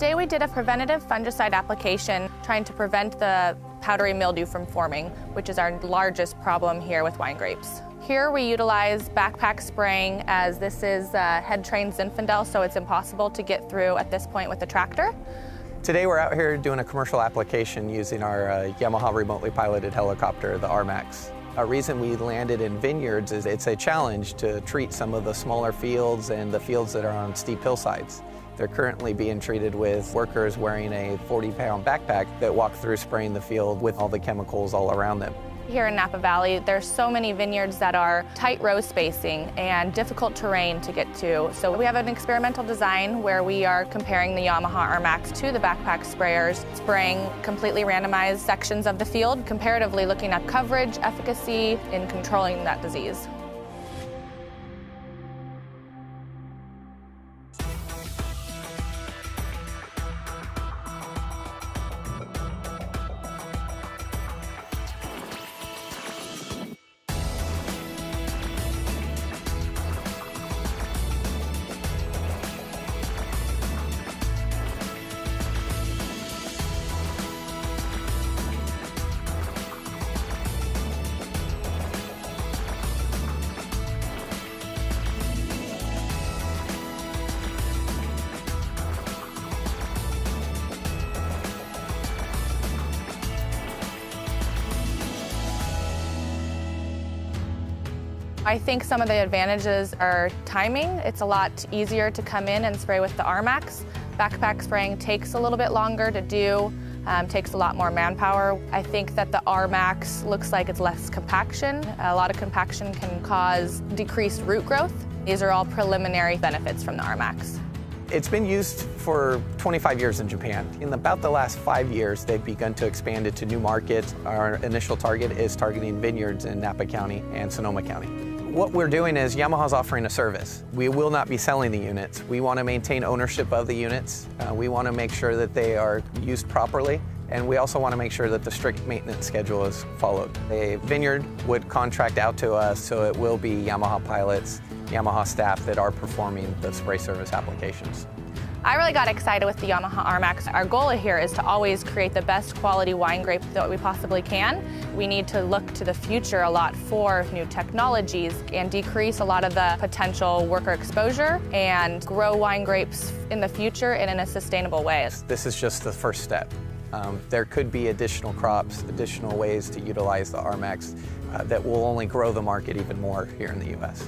Today we did a preventative fungicide application trying to prevent the powdery mildew from forming, which is our largest problem here with wine grapes. Here we utilize backpack spraying, as this is head-trained Zinfandel, so it's impossible to get through at this point with the tractor. Today we're out here doing a commercial application using our Yamaha remotely piloted helicopter, the RMAX. A reason we landed in vineyards is it's a challenge to treat some of the smaller fields and the fields that are on steep hillsides. They're currently being treated with workers wearing a 40-pound backpack that walk through spraying the field with all the chemicals all around them. Here in Napa Valley, there's so many vineyards that are tight row spacing and difficult terrain to get to. So we have an experimental design where we are comparing the Yamaha RMAX to the backpack sprayers, spraying completely randomized sections of the field, comparatively looking at coverage, efficacy in controlling that disease. I think some of the advantages are timing. It's a lot easier to come in and spray with the RMAX. Backpack spraying takes a little bit longer to do, takes a lot more manpower. I think that the RMAX looks like it's less compaction. A lot of compaction can cause decreased root growth. These are all preliminary benefits from the RMAX. It's been used for 25 years in Japan. In about the last 5 years, they've begun to expand it to new markets. Our initial target is targeting vineyards in Napa County and Sonoma County. What we're doing is Yamaha's offering a service. We will not be selling the units. We want to maintain ownership of the units. We want to make sure that they are used properly, and we also want to make sure that the strict maintenance schedule is followed. A vineyard would contract out to us, so it will be Yamaha pilots, Yamaha staff that are performing the spray service applications. I really got excited with the Yamaha RMAX. Our goal here is to always create the best quality wine grape that we possibly can. We need to look to the future a lot for new technologies and decrease a lot of the potential worker exposure and grow wine grapes in the future and in a sustainable way. This is just the first step. There could be additional crops, additional ways to utilize the RMAX that will only grow the market even more here in the U.S.